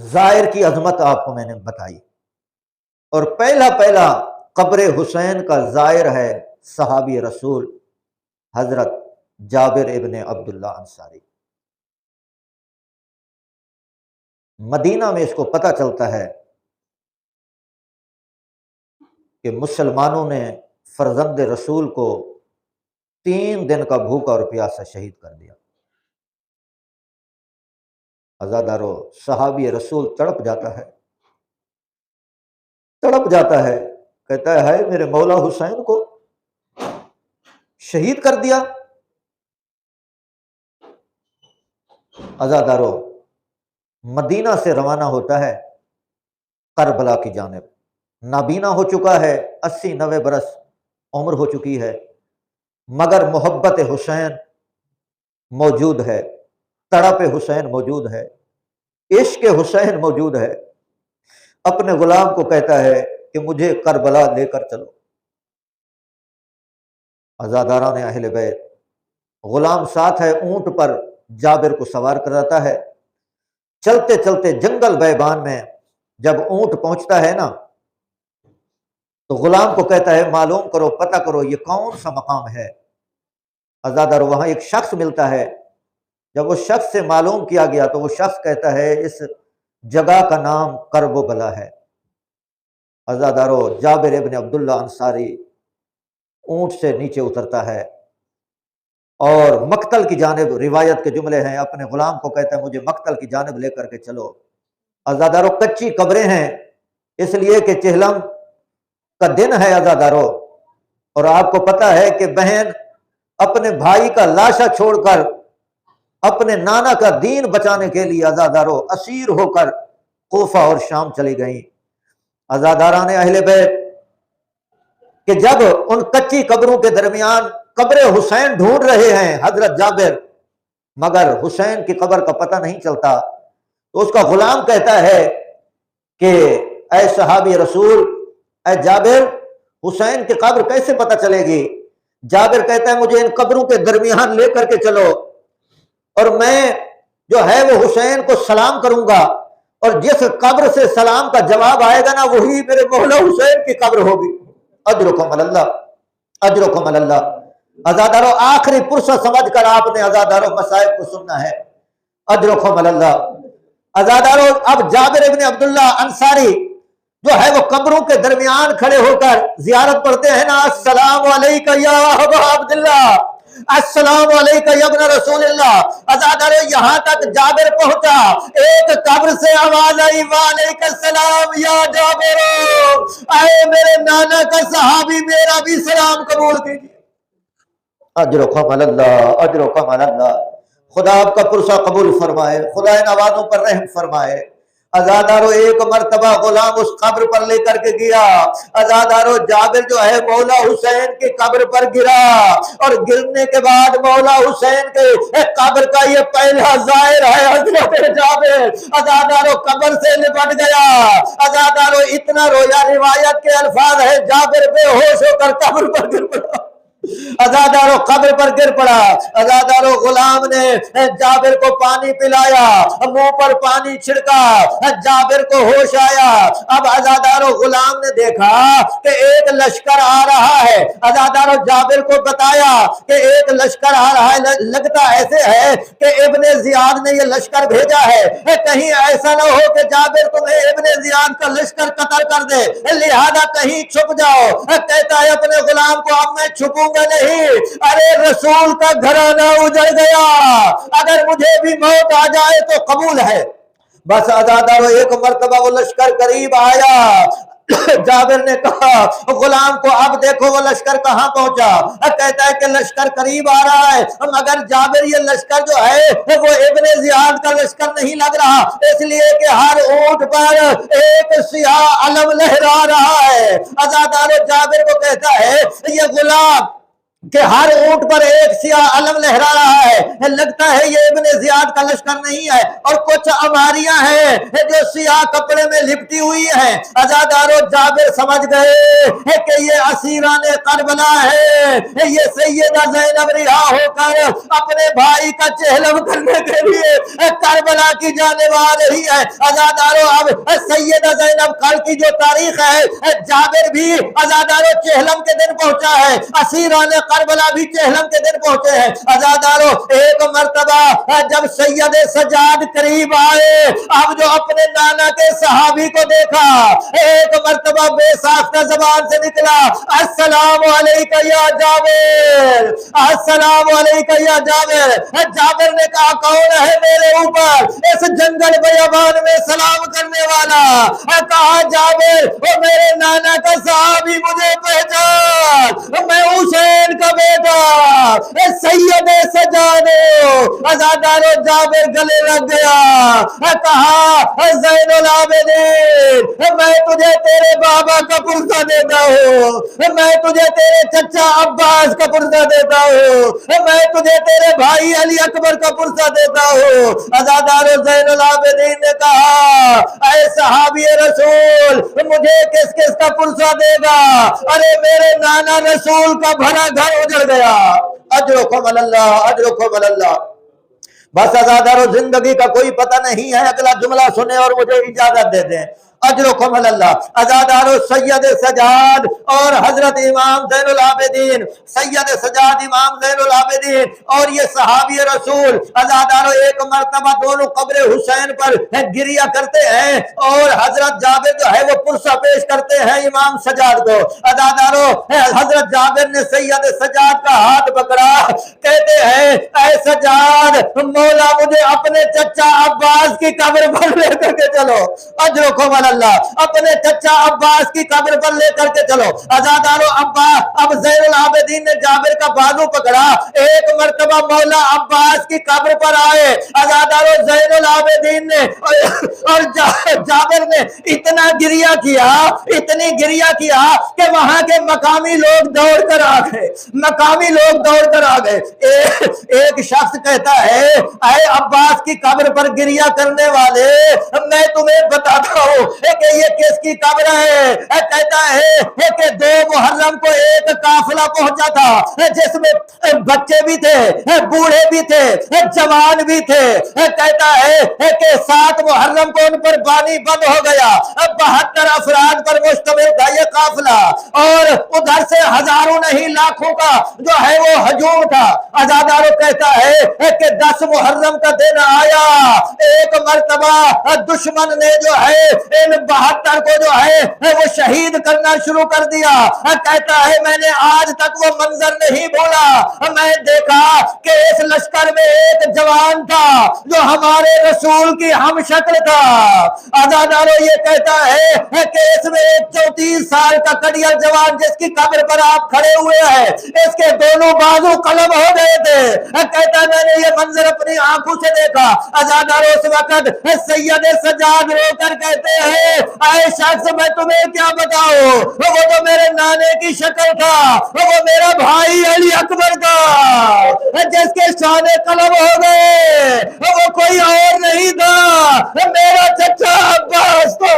زائر کی عظمت آپ کو میں نے بتائی، اور پہلا پہلا قبر حسین کا زائر ہے صحابی رسول حضرت جابر ابن عبداللہ انصاری۔ مدینہ میں اس کو پتہ چلتا ہے کہ مسلمانوں نے فرزند رسول کو 3 دن کا بھوکا اور پیاسا شہید کر دیا۔ عزادارو، صحابی رسول تڑپ جاتا ہے، تڑپ جاتا ہے، کہتا ہے میرے مولا حسین کو شہید کر دیا۔ عزادارو، مدینہ سے روانہ ہوتا ہے کربلا کی جانب، نابینا ہو چکا ہے، 80-90 برس عمر ہو چکی ہے، مگر محبت حسین موجود ہے، تڑپ حسین موجود ہے، عشق حسین موجود ہے۔ اپنے غلام کو کہتا ہے کہ مجھے کربلا لے کر چلو۔ عزاداران اہل بیت، غلام ساتھ ہے، اونٹ پر جابر کو سوار کراتا ہے۔ چلتے چلتے جنگل بیابان میں جب اونٹ پہنچتا ہے نا، تو غلام کو کہتا ہے معلوم کرو، پتہ کرو یہ کون سا مقام ہے۔ عزادار، وہاں ایک شخص ملتا ہے، جب وہ شخص سے معلوم کیا گیا تو وہ شخص کہتا ہے اس جگہ کا نام کرب و بلا ہے۔ عزادارو، جابر ابن عبداللہ انصاری اونٹ سے نیچے اترتا ہے اور مقتل کی جانب، روایت کے جملے ہیں، اپنے غلام کو کہتا ہے مجھے مقتل کی جانب لے کر کے چلو۔ عزادارو، کچی قبریں ہیں، اس لیے کہ چہلم کا دن ہے عزادارو، اور آپ کو پتہ ہے کہ بہن اپنے بھائی کا لاشا چھوڑ کر اپنے نانا کا دین بچانے کے لیے عزادارو اسیر ہو کر کوفہ اور شام چلی گئیں۔ عزاداران اہل بیت، کہ جب ان کچی قبروں کے درمیان قبر حسین ڈھونڈ رہے ہیں حضرت جابر، مگر حسین کی قبر کا پتہ نہیں چلتا، تو اس کا غلام کہتا ہے کہ اے صحابی رسول، اے جابر، حسین کی قبر کیسے پتہ چلے گی؟ جابر کہتا ہے مجھے ان قبروں کے درمیان لے کر کے چلو، اور میں جو ہے وہ حسین کو سلام کروں گا، اور جس قبر سے سلام کا جواب آئے گا نا، وہی میرے مولا حسین کی قبر ہوگی۔ اجرکم علی اللہ، اجرکم علی اللہ۔ عزادارو، آخری فرصت سمجھ کر آپ نے عزادارو مصائب کو سننا ہے۔ اجرکم علی اللہ۔ عزادارو، اب جابر ابن عبداللہ انصاری جو ہے وہ قبروں کے درمیان کھڑے ہو کر زیارت پڑھتے ہیں نا، السلام علیکہ یا ابا عبداللہ، السلام علیکہ یا ابن رسول اللہ۔ عزادارو، یہاں تک جابر پہنچا، ایک قبر سے آواز آئی وعلیکہ السلام یا جابر، اے میرے نانا کا صحابی، میرا بھی سلام قبول کیجیے۔ اجرکم علی اللہ، اجرکم علی اللہ۔ خدا آپ کا پرسہ قبول فرمائے، خدا ان آوازوں پر رحم فرمائے۔ عزادارو، ایک مرتبہ غلام اس قبر پر لے کر کے گیا۔ عزادارو، جابر جو ہے مولا حسین کی قبر پر گرا، اور گرنے کے بعد مولا حسین کے قبر کا یہ پہلا زائر ہے حضرت جابر۔ عزادارو، قبر سے لپٹ گیا۔ عزادارو، اتنا رویا، روایت کے الفاظ ہے جابر بے ہوش ہو کر قبر پر گر پڑا۔ عزادارو، قبر پر گر پڑا۔ عزادارو، غلام نے جابر کو پانی پلایا، منہ پر پانی چھڑکا، جابر کو ہوش آیا۔ اب عزادارو، غلام نے دیکھا کہ ایک لشکر آ رہا ہے۔ عزادارو، جابر کو بتایا کہ ایک لشکر آ رہا ہے، لگتا ایسے ہے کہ ابن زیاد نے یہ لشکر بھیجا ہے، کہیں ایسا نہ ہو کہ جابر تمہیں ابن زیاد کا لشکر قتل کر دے، لہذا کہیں چھپ جاؤ۔ کہتا ہے اپنے غلام کو اب میں چھپوں گا نہیں، ارے رسول کا گھرانہ اجڑ گیا، اگر مجھے بھی موت آ جائے تو قبول ہے۔ بس عزادارو، ایک مرتبہ وہ لشکر قریب آیا۔ جابر نے کہا غلام کو اب دیکھو وہ لشکر کہاں پہنچا۔ کہتا ہے کہ لشکر قریب آ رہا ہے، مگر جابر یہ لشکر جو ہے وہ ابن زیاد کا لشکر نہیں لگ رہا، اس لیے کہ ہر اونٹ پر ایک سیاہ علم لہرا رہا ہے۔ عزادارو، جابر کو کہتا ہے یہ غلام کہ ہر اونٹ پر ایک سیاہ علم لہرا رہا ہے، لگتا ہے یہ ابن زیاد کا لشکر نہیں ہے، اور کچھ اماریاں ہیں جو سیاہ کپڑے میں لپٹی ہوئی ہیں۔ عزادارو جابر سمجھ گئے کہ یہ اسیران کربلا ہے، یہ سیدہ زینب رہا ہو کر اپنے بھائی کا چہلم کرنے کے لیے کربلا کی جانب آ رہی ہے۔ عزادارو اب سیدہ زینب کل کی جو تاریخ ہے، جابر بھی عزادارو چہلم کے دن پہنچا ہے، اسیران کربلا بھی چہلم کے دن پہنچے ہیں۔ عزادارو ایک مرتبہ جب سید سجاد قریب آئے، اب جو اپنے نانا کے صحابی کو دیکھا، ایک مرتبہ بے ساختہ زبان سے نکلا، السلام علیکہ یا جابر، السلام علیکہ یا جابر۔ جابر نے کہا کون ہے میرے اوپر اس جنگل بیابان میں سلام کرنے والا؟ کہا جابر وہ میرے نانا کا صحابی مجھے پہچان، میں حسین کا بیٹا سید سجاد۔ عزادارو جابر گلے لگ گیا، کہا زین العابدین میں تجھے تیرے بابا کا پرزہ دیتا ہوں، میں تجھے تیرے چچا عباس کا پرزہ دیتا ہوں، میں تجھے تیرے بھائی علی اکبر کا پرزہ دیتا ہوں۔ عزادارو زین العابدین نے کہا اے صحابی رسول مجھے کس کس کا پرزہ دے گا؟ ارے میرے نانا رسول کا بھرا گھر اجڑ گیا۔ اجرکم اللہ، اجرکم اللہ۔ بس عزادارو زندگی کا کوئی پتہ نہیں ہے، اگلا جملہ سنے اور مجھے اجازت دے دیں۔ اجرکم اللہ۔ عزادارو سید سجاد اور حضرت امام زین العابدین، سید سجاد امام زین العابدین اور یہ صحابی رسول عزادارو ایک مرتبہ دونوں قبر حسین پر گریہ کرتے ہیں، اور حضرت جابر جو ہے وہ پرسہ پیش کرتے ہیں امام سجاد کو۔ عزادارو حضرت جابر نے سید سجاد کا ہاتھ پکڑا، کہتے ہیں اے سجاد مولا مجھے اپنے چچا عباس کی قبر پر لے کر کے چلو۔ اجرکم اللہ، اپنے چچا عباس کی قبر پر لے کر کے چلو۔ عزادارو اب زین العابدین نے جابر کا بازو پکڑا، ایک مرتبہ مولا عباس کی قبر پر آئے۔ عزادارو زین العابدین نے اور جابر نے اتنا گریہ کیا، اتنی گریہ کیا کہ وہاں کے مقامی لوگ دوڑ کر آ گئے، مقامی لوگ دوڑ کر آ گئے۔ ایک شخص کہتا ہے اے عباس کی قبر پر گریہ کرنے والے میں تمہیں بتاتا ہوں کہ یہ کس کی قبر ہے۔ کہتا ہے کہ 2 محرم کو ایک قافلہ پہنچا تھا جس میں بچے بھی تھے، بوڑھے بھی تھے، جوان بھی تھے۔ کہتا ہے کہ 7 محرم کو ان پر پانی بند ہو گیا، 72 افراد پر مشتمل تھا یہ قافلہ، اور ادھر سے ہزاروں نہیں لاکھوں کا جو ہے وہ ہجوم تھا۔ عزادارو کہتا ہے کہ 10 محرم کا دن آیا، ایک مرتبہ دشمن نے جو ہے ان 72 کو جو ہے وہ شہید کرنا شروع کر دیا۔ کہتا ہے میں نے آج تک وہ منظر نہیں بھولا، میں دیکھا کہ اس لشکر میں ایک جوان تھا جو ہمارے رسول کی ہم شکل تھا۔ عزادارو یہ کہتا ہے کہ اس میں ایک 34 سال کا کڑیل جوان جس کی قبر پر آپ کھڑے ہوئے ہیں، اس کے دونوں بازو قلم ہو گئے تھے۔ کہتا ہے میں نے یہ منظر اپنی آنکھوں سے دیکھا۔ عزادارو اس وقت سید سجاد رو کر کہتے ہیں اے شخص میں تمہیں کیا بتاؤں، وہ تو میرے نانے کی شکل تھا، وہ میرا بھائی علی اکبر تھا جس کے شانے قلم ہو گئے، وہ کوئی اور نہیں تھا، میرا چچا عباس تھا۔